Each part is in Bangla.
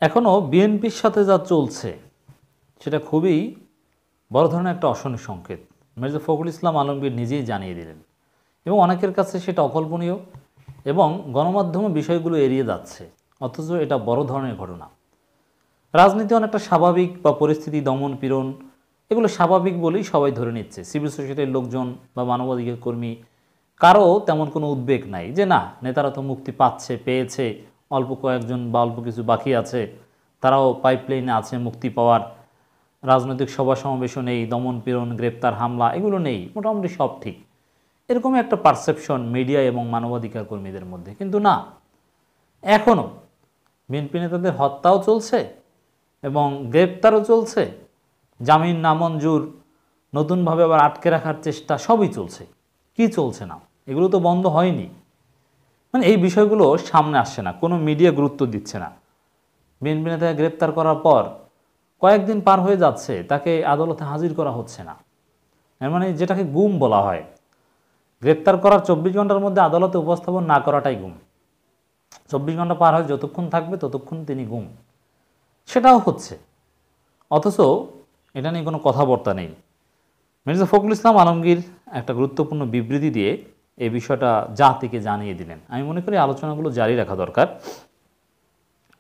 এখনও বিএনপির সাথে যা চলছে সেটা খুবই বড় ধরনের একটা অশনি সংকেত। মির্জা ফখরুল ইসলাম আলমগীর নিজেই জানিয়ে দিলেন এবং অনেকের কাছে সেটা অকল্পনীয় এবং গণমাধ্যমে বিষয়গুলো এড়িয়ে যাচ্ছে, অথচ এটা বড় ধরনের ঘটনা। রাজনীতি অনেকটা স্বাভাবিক বা পরিস্থিতি দমন পীড়ন এগুলো স্বাভাবিক বলেই সবাই ধরে নিচ্ছে। সিভিল সোসাইটির লোকজন বা মানবাধিকার কর্মী কারো তেমন কোনো উদ্বেগ নাই যে না, নেতারা তো মুক্তি পেয়েছে, অল্প কয়েকজন বা অল্প কিছু বাকি আছে, তারাও পাইপলাইনে আছে মুক্তি পাওয়ার, রাজনৈতিক সভা সমাবেশও নেই, দমন পীড়ন গ্রেপ্তার হামলা এগুলো নেই, মোটামুটি সব ঠিক, এরকমই একটা পারসেপশন মিডিয়া এবং মানবাধিকার কর্মীদের মধ্যে। কিন্তু না, এখনও বিএনপি নেতাদের হত্যাও চলছে এবং গ্রেপ্তারও চলছে, জামিন নামঞ্জুর, নতুনভাবে আবার আটকে রাখার চেষ্টা, সবই চলছে। কি চলছে না, এগুলো তো বন্ধ হয়নি। মানে এই বিষয়গুলো সামনে আসছে না, কোনো মিডিয়া গুরুত্ব দিচ্ছে না। বিএনপি নেতাকে গ্রেপ্তার করার পর কয়েকদিন পার হয়ে যাচ্ছে, তাকে আদালতে হাজির করা হচ্ছে না। এর মানে যেটাকে গুম বলা হয়, গ্রেপ্তার করার 24 ঘন্টার মধ্যে আদালতে উপস্থাপন না করাটাই গুম। 24 ঘন্টা পার হয়, যতক্ষণ থাকবে ততক্ষণ তিনি গুম, সেটাও হচ্ছে। অথচ এটা নিয়ে কোনো কথাবার্তা নেই। মির্জা ফখরুল ইসলাম আলমগীর একটা গুরুত্বপূর্ণ বিবৃতি দিয়ে এই বিষয়টা জাতিকে জানিয়ে দিলেন। আমি মনে করি আলোচনাগুলো জারি রাখা দরকার।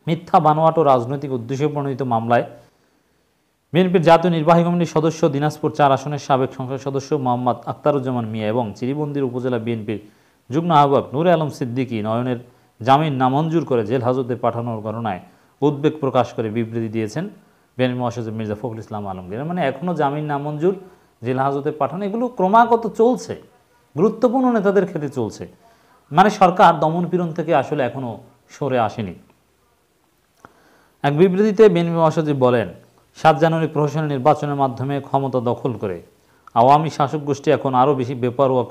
মিথ্যা বানোয়াট ও রাজনৈতিক উদ্দেশ্যে প্রণোদিত মামলায় বিএনপির জাতীয় নির্বাহী কমিটির সদস্য, দিনাজপুর 4 আসনের সাবেক সংসদ সদস্য মোহাম্মদ আখতারুজ্জামান মিয়া এবং চিরিবন্দির উপজেলা বিএনপির যুগ্ম আহ্বায়ক নূরে আলম সিদ্দিকী নয়নের জামিন নামঞ্জুর করে জেল হাজতে পাঠানোর ঘটনায় উদ্বেগ প্রকাশ করে বিবৃতি দিয়েছেন বিএনপি মহাসচিব মির্জা ফখরুল ইসলাম আলমগীর। মানে এখনও জামিন নামঞ্জুর, জেল হাজতে পাঠানো এগুলো ক্রমাগত চলছে, গুরুত্বপূর্ণ নেতাদের ক্ষেত্রে চলছে। মানে সরকার দমন পীড়ন থেকে আসলে এখনও সরে আসেনি। এক বিবৃতিতে বিএনপি মহাসচিব বলেন, 7 জানুয়ারি প্রশাসনের নির্বাচনের মাধ্যমে ক্ষমতা দখল করে আওয়ামী শাসক গোষ্ঠী এখন আরও বেশি বেপরোয়া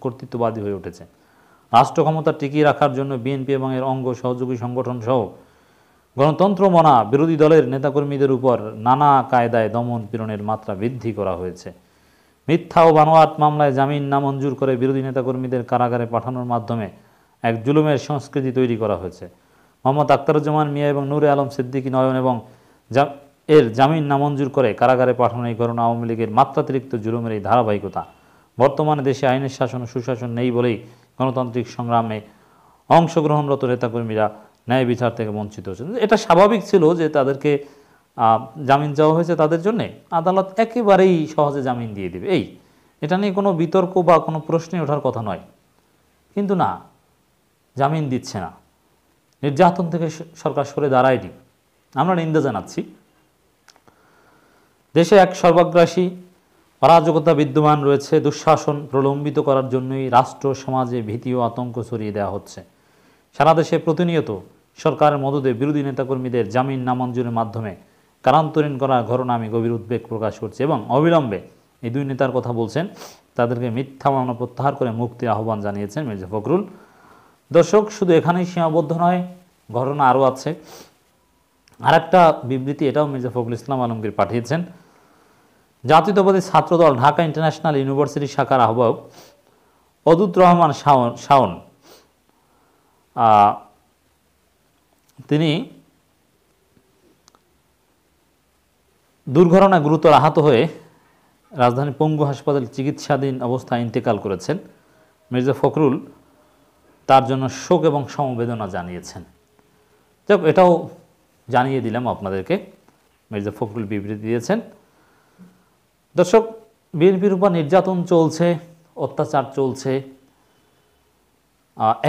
কর্তৃত্ববাদী হয়ে উঠেছে। রাষ্ট্র ক্ষমতা টিকিয়ে রাখার জন্য বিএনপি এবং এর অঙ্গ সহযোগী সংগঠন সহ গণতন্ত্র মনা বিরোধী দলের নেতাকর্মীদের উপর নানা কায়দায় দমন পীড়নের মাত্রা বৃদ্ধি করা হয়েছে। মিথ্যা ও বানোয়াট মামলায় জামিন নামঞ্জুর করে বিরোধী নেতাকর্মীদের কারাগারে পাঠানোর মাধ্যমে এক জুলুমের সংস্কৃতি তৈরি করা হয়েছে। মোহাম্মদ আখতারুজ্জামান মিয়া এবং নূরে আলম সিদ্দিকী নয়ন এবং এর জামিন নামঞ্জুর করে কারাগারে পাঠানো এই ঘটনা আওয়ামী লীগের মাত্রাতিরিক্ত জুলুমের এই ধারাবাহিকতা। বর্তমানে দেশে আইনের শাসন ও সুশাসন নেই বলেই গণতান্ত্রিক সংগ্রামে অংশগ্রহণরত নেতাকর্মীরা ন্যায় বিচার থেকে বঞ্চিত হচ্ছেন। এটা স্বাভাবিক ছিল যে তাদেরকে জামিন চাওয়া হয়েছে, তাদের জন্যে আদালত একেবারেই সহজে জামিন দিয়ে দিবে, এটা নিয়ে কোনো বিতর্ক বা কোনো প্রশ্নে ওঠার কথা নয়। কিন্তু না, জামিন দিচ্ছে না, নির্যাতন থেকে সরকার সরে দাঁড়ায়নি, আমরা নিন্দা জানাচ্ছি। দেশে এক সর্বাগ্রাসী অরাজকতা বিদ্যমান রয়েছে, দুঃশাসন প্রলম্বিত করার জন্যই রাষ্ট্র সমাজে ভীতি ও আতঙ্ক ছড়িয়ে দেওয়া হচ্ছে। সারা দেশে প্রতিনিয়ত সরকারের মদদে বিরোধী নেতাকর্মীদের জামিন নামঞ্জুরের মাধ্যমে কারান্তরীণ করার ঘটনা আমি গভীর উদ্বেগ প্রকাশ করছি এবং অবিলম্বে এই 2 নেতার কথা বলছেন, তাদেরকে মিথ্যা মামলা প্রত্যাহার করে মুক্তির আহ্বান জানিয়েছেন মির্জা ফখরুল। দর্শক, শুধু এখানেই সীমাবদ্ধ নয়, ঘটনা আরও আছে। আরেকটা বিবৃতি এটাও মির্জা ফখরুল ইসলাম আলমগীর পাঠিয়েছেন। জাতীয়তাবাদী ছাত্রদল ঢাকা ইন্টারন্যাশনাল ইউনিভার্সিটি শাখার আহ্বায়ক অদুত রহমান শাওন তিনি দুর্ঘটনায় গুরুতর আহত হয়ে রাজধানী পঙ্গু হাসপাতালে চিকিৎসাধীন অবস্থায় ইন্তেকাল করেছেন। মির্জা ফখরুল তার জন্য শোক এবং সমবেদনা জানিয়েছেন। যাক, এটাও জানিয়ে দিলাম আপনাদেরকে, মির্জা ফখরুল বিবৃতি দিয়েছেন। দর্শক, বিএনপির উপর নির্যাতন চলছে, অত্যাচার চলছে,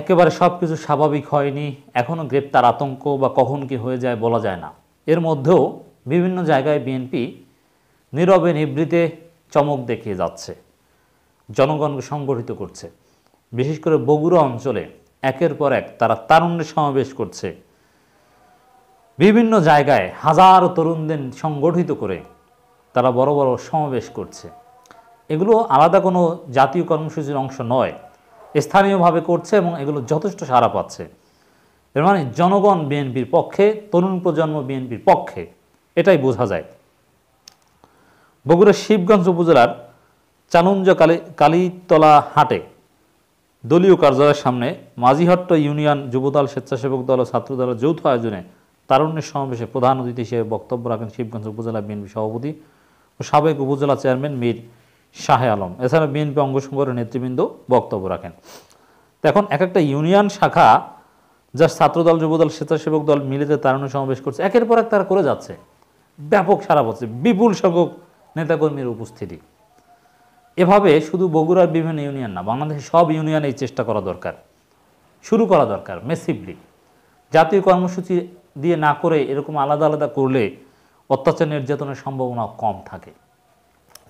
একেবারে সব কিছু স্বাভাবিক হয়নি, এখনও গ্রেপ্তার আতঙ্ক বা কখন কি হয়ে যায় বলা যায় না। এর মধ্যেও বিভিন্ন জায়গায় বিএনপি নীরবে নিভৃতে চমক দেখিয়ে যাচ্ছে, জনগণকে সংগঠিত করছে। বিশেষ করে বগুড়া অঞ্চলে একের পর এক তারা তারুণ্যের সমাবেশ করছে, বিভিন্ন জায়গায় হাজারো তরুণদের সংগঠিত করে তারা বড় বড় সমাবেশ করছে। এগুলো আলাদা কোনো জাতীয় কর্মসূচির অংশ নয়, স্থানীয়ভাবে করছে এবং এগুলো যথেষ্ট সাড়া পাচ্ছে। এর মানে জনগণ বিএনপির পক্ষে, তরুণ প্রজন্ম বিএনপির পক্ষে, এটাই বোঝা যায়। বগুড়ার শিবগঞ্জ উপজেলার চানুঞ্জ কালীতলা হাটে দলীয় কার্যালয়ের সামনে মাঝিহট্ট ইউনিয়ন যুবদল, স্বেচ্ছাসেবক দল ও ছাত্রদলের যৌথ আয়োজনে তারুণ্যের সমাবেশে প্রধান অতিথি হিসেবে বক্তব্য রাখেন শিবগঞ্জ উপজেলা বিএনপি সভাপতি ও সাবেক উপজেলা চেয়ারম্যান মীর শাহে আলম। এছাড়া বিএনপি অঙ্গ সংগঠনের নেতৃবৃন্দ বক্তব্য রাখেন। তো এখন এক একটা ইউনিয়ন শাখা, যা ছাত্রদল, যুবদল, স্বেচ্ছাসেবক দল মিলে যে তারুণ্য সমাবেশ করছে, একের পর এক তারা করে যাচ্ছে, ব্যাপক সারা পাচ্ছে, বিপুল সংখ্যক নেতাকর্মীর উপস্থিতি। এভাবে শুধু বগুড়ার বিভিন্ন ইউনিয়ন না, বাংলাদেশের সব ইউনিয়নে এই চেষ্টা করা দরকার, শুরু করা দরকার মেসিভলি। জাতীয় কর্মসূচি দিয়ে না করে এরকম আলাদা আলাদা করলে অত্যাচার নির্যাতনের সম্ভাবনা কম থাকে।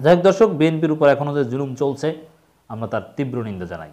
যাই হোক দর্শক, বিএনপির উপর এখনও যে জুলুম চলছে, আমরা তার তীব্র নিন্দা জানাই।